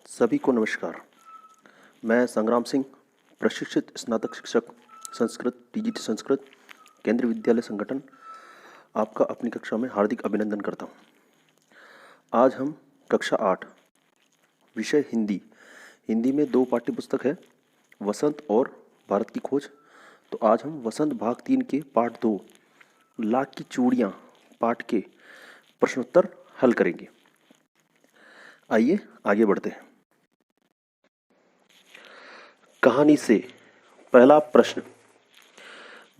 सभी को नमस्कार। मैं संग्राम सिंह, प्रशिक्षित स्नातक शिक्षक संस्कृत टीजीटी संस्कृत केंद्रीय विद्यालय संगठन, आपका अपनी कक्षा में हार्दिक अभिनंदन करता हूँ। आज हम कक्षा 8 विषय हिंदी। हिंदी में 2 पाठ्यपुस्तक है, वसंत और भारत की खोज। तो आज हम वसंत भाग 3 के पाठ 2 लाख की चूड़ियाँ पाठ के प्रश्नोत्तर हल करेंगे। आइए आगे बढ़ते हैं। कहानी से पहला प्रश्न।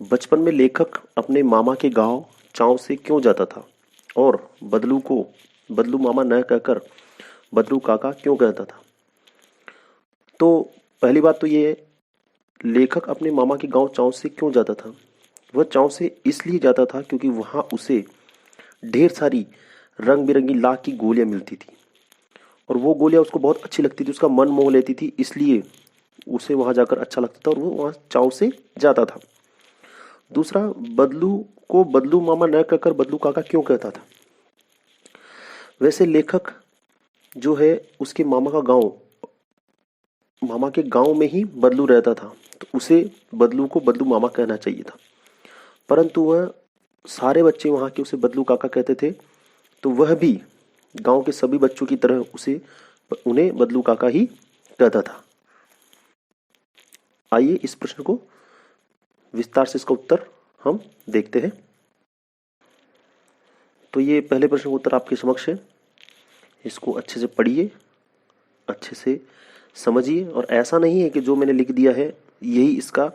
बचपन में लेखक अपने मामा के गांव चाव से क्यों जाता था और बदलू को बदलू मामा न कहकर बदलू काका क्यों कहता था? तो पहली बात तो ये, लेखक अपने मामा के गांव चाव से क्यों जाता था? वह चाव से इसलिए जाता था क्योंकि वहां उसे ढेर सारी रंग बिरंगी लाख की गोलियां मिलती थी और वो गोलियां उसको बहुत अच्छी लगती थी, उसका मन मोह लेती थी, इसलिए उसे वहां जाकर अच्छा लगता था और वो वहां चाव से जाता था। दूसरा, बदलू को बदलू मामा न कहकर बदलू काका क्यों कहता था? वैसे लेखक जो है उसके मामा के गांव में ही बदलू रहता था, तो उसे बदलू को बदलू मामा कहना चाहिए था, परंतु वह सारे बच्चे वहां के उसे बदलू काका कहते थे, तो वह भी गांव के सभी बच्चों की तरह उन्हें बदलू काका ही कहता था। आइए इस प्रश्न को विस्तार से इसका उत्तर हम देखते हैं। तो ये पहले प्रश्न का उत्तर आपके समक्ष है। इसको अच्छे से पढ़िए, अच्छे से समझिए, और ऐसा नहीं है कि जो मैंने लिख दिया है यही इसका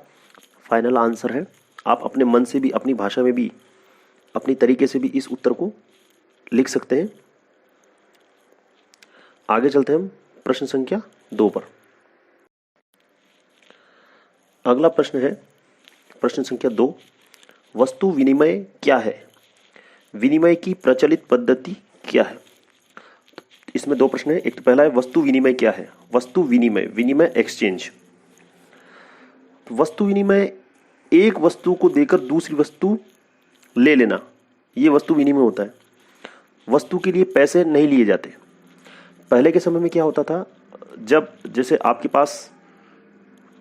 फाइनल आंसर है। आप अपने मन से भी, अपनी भाषा में भी, अपनी तरीके से भी इस उत्तर को लिख सकते हैं। आगे चलते हैं हम प्रश्न संख्या 2 पर। अगला प्रश्न है प्रश्न संख्या 2। वस्तु विनिमय क्या है? विनिमय की प्रचलित पद्धति क्या है? तो इसमें 2 प्रश्न है। एक तो पहला है, वस्तु विनिमय क्या है? वस्तु विनिमय, विनिमय एक्सचेंज। वस्तु विनिमय एक वस्तु को देकर दूसरी वस्तु ले लेना, ये वस्तु विनिमय होता है। वस्तु के लिए पैसे नहीं लिए जाते। पहले के समय में क्या होता था, जब जैसे आपके पास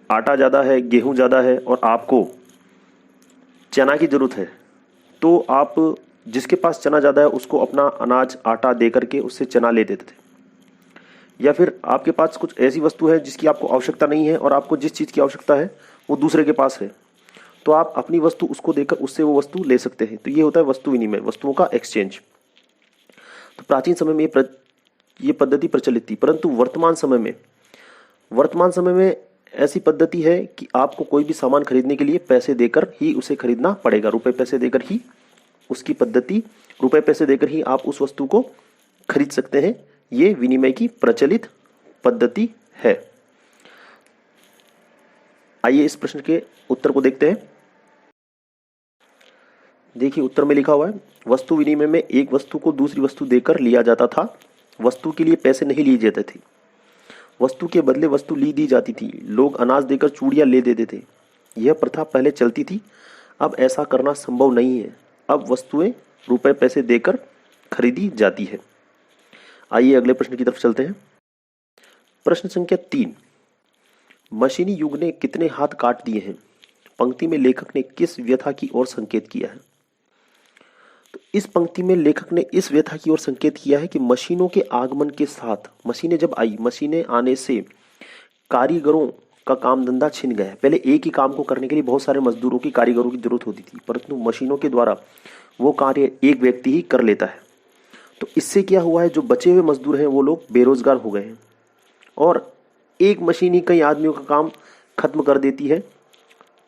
आटा ज़्यादा है, गेहूं ज़्यादा है और आपको चना की ज़रूरत है, तो आप जिसके पास चना ज़्यादा है उसको अपना अनाज आटा दे करके उससे चना ले देते थे। या फिर आपके पास कुछ ऐसी वस्तु है जिसकी आपको आवश्यकता नहीं है और आपको जिस चीज़ की आवश्यकता है वो दूसरे के पास है, तो आप अपनी वस्तु उसको देकर उससे वो वस्तु ले सकते हैं। तो ये होता है वस्तु विनिमय, वस्तुओं का एक्सचेंज। तो प्राचीन समय में ये पद्धति प्रचलित थी, परंतु वर्तमान समय में ऐसी पद्धति है कि आपको कोई भी सामान खरीदने के लिए पैसे देकर ही उसे खरीदना पड़ेगा। रुपए पैसे देकर ही उसकी पद्धति, रुपए पैसे देकर ही आप उस वस्तु को खरीद सकते हैं। ये विनिमय की प्रचलित पद्धति है। आइए इस प्रश्न के उत्तर को देखते हैं। देखिए उत्तर में लिखा हुआ है, वस्तु विनिमय में एक वस्तु को दूसरी वस्तु देकर लिया जाता था। वस्तु के लिए पैसे नहीं लिए जाते थे। वस्तु के बदले वस्तु ली दी जाती थी। लोग अनाज देकर चूड़ियां ले देते थे। यह प्रथा पहले चलती थी, अब ऐसा करना संभव नहीं है। अब वस्तुएं रुपए पैसे देकर खरीदी जाती है। आइए अगले प्रश्न की तरफ चलते हैं। प्रश्न संख्या 3। मशीनी युग ने कितने हाथ काट दिए हैं? पंक्ति में लेखक ने किस व्यथा की ओर संकेत किया है? तो इस पंक्ति में लेखक ने इस व्यथा की ओर संकेत किया है कि मशीनों के आगमन के साथ, मशीनें जब आई, मशीनें आने से कारीगरों का काम धंधा छिन गया है। पहले एक ही काम को करने के लिए बहुत सारे मजदूरों की, कारीगरों की जरूरत होती थी, परंतु मशीनों के द्वारा वो कार्य एक व्यक्ति ही कर लेता है। तो इससे क्या हुआ है, जो बचे हुए मजदूर हैं वो लोग बेरोजगार हो गए हैं और एक मशीन ही कई आदमियों का काम खत्म कर देती है।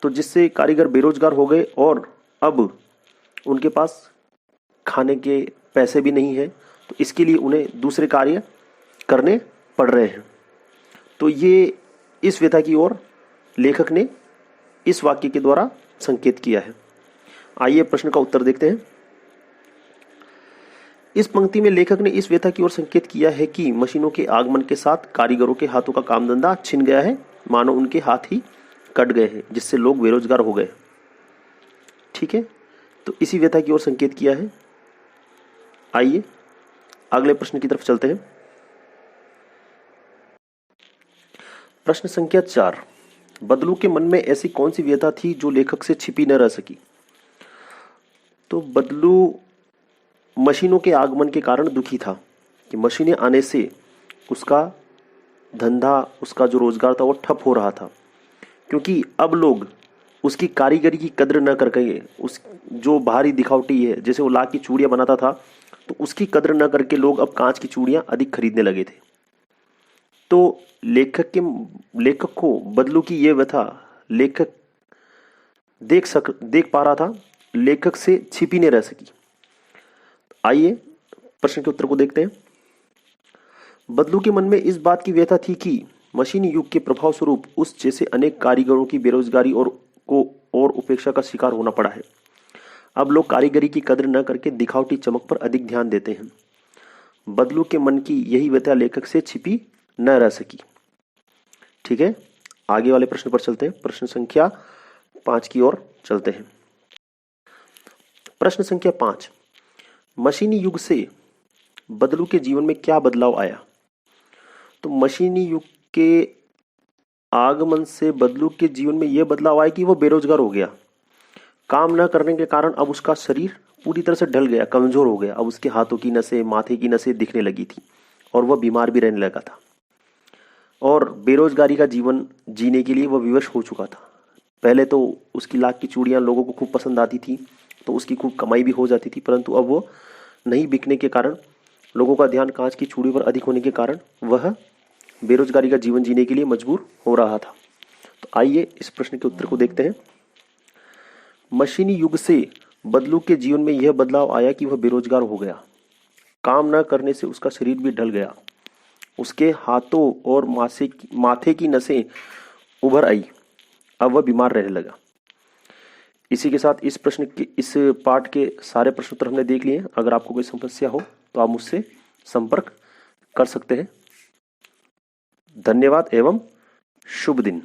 तो जिससे कारीगर बेरोजगार हो गए और अब उनके पास खाने के पैसे भी नहीं है, तो इसके लिए उन्हें दूसरे कार्य करने पड़ रहे हैं। तो ये इस व्यथा की ओर लेखक ने इस वाक्य के द्वारा संकेत किया है। आइए प्रश्न का उत्तर देखते हैं। इस पंक्ति में लेखक ने इस व्यथा की ओर संकेत किया है कि मशीनों के आगमन के साथ कारीगरों के हाथों का काम धंधा छिन गया है, मानो उनके हाथ ही कट गए हैं, जिससे लोग बेरोजगार हो गए। ठीक है, तो इसी व्यथा की ओर संकेत किया है। आइए अगले प्रश्न की तरफ चलते हैं। प्रश्न संख्या 4, बदलू के मन में ऐसी कौन सी व्यथा थी जो लेखक से छिपी न रह सकी? तो बदलू मशीनों के आगमन के कारण दुखी था कि मशीनें आने से उसका धंधा, उसका जो रोजगार था वो ठप हो रहा था, क्योंकि अब लोग उसकी कारीगरी की कद्र न करके, उस जो भारी दिखावटी है, जैसे वो लाख की चूड़ियां बनाता था, तो उसकी कद्र न करके लोग अब कांच की चूड़ियां अधिक खरीदने लगे थे। तो लेखक को बदलू की ये व्यथा लेखक देख पा रहा था, लेखक से छिपी नहीं रह सकी। आइए प्रश्न के उत्तर को देखते हैं। बदलू के मन में इस बात की व्यथा थी कि मशीनी युग के प्रभाव स्वरूप उस जैसे अनेक कारीगरों की बेरोजगारी और उपेक्षा का शिकार होना पड़ा है। अब लोग कारीगरी की कद्र न करके दिखावटी चमक पर अधिक ध्यान देते हैं। बदलू के मन की यही व्यथा लेखक से छिपी न रह सकी। ठीक है, आगे वाले प्रश्न पर चलते हैं। प्रश्न संख्या 5 की ओर चलते हैं। प्रश्न संख्या 5, मशीनी युग से बदलू के जीवन में क्या बदलाव आया? तो मशीनी युग के आगमन से बदलू के जीवन में यह बदलाव आया कि वो बेरोजगार हो गया। काम न करने के कारण अब उसका शरीर पूरी तरह से ढल गया, कमजोर हो गया। अब उसके हाथों की नसें, माथे की नसें दिखने लगी थी और वह बीमार भी रहने लगा था। और बेरोजगारी का जीवन जीने के लिए वह विवश हो चुका था। पहले तो उसकी लाख की चूड़ियां लोगों को खूब पसंद आती थी, तो उसकी खूब कमाई भी हो जाती थी, परंतु अब वो नहीं बिकने के कारण, लोगों का ध्यान कांच की चूड़ी पर अधिक होने के कारण वह बेरोजगारी का जीवन जीने के लिए मजबूर हो रहा था। तो आइए इस प्रश्न के उत्तर को देखते हैं। मशीनी युग से बदलू के जीवन में यह बदलाव आया कि वह बेरोजगार हो गया। काम न करने से उसका शरीर भी ढल गया। उसके हाथों और माथे की नसें उभर आई। अब वह बीमार रहने लगा। इसी के साथ इस पाठ के सारे प्रश्न उत्तर हमने देख लिए। अगर आपको कोई समस्या हो तो आप मुझसे संपर्क कर सकते हैं। धन्यवाद एवं शुभ दिन।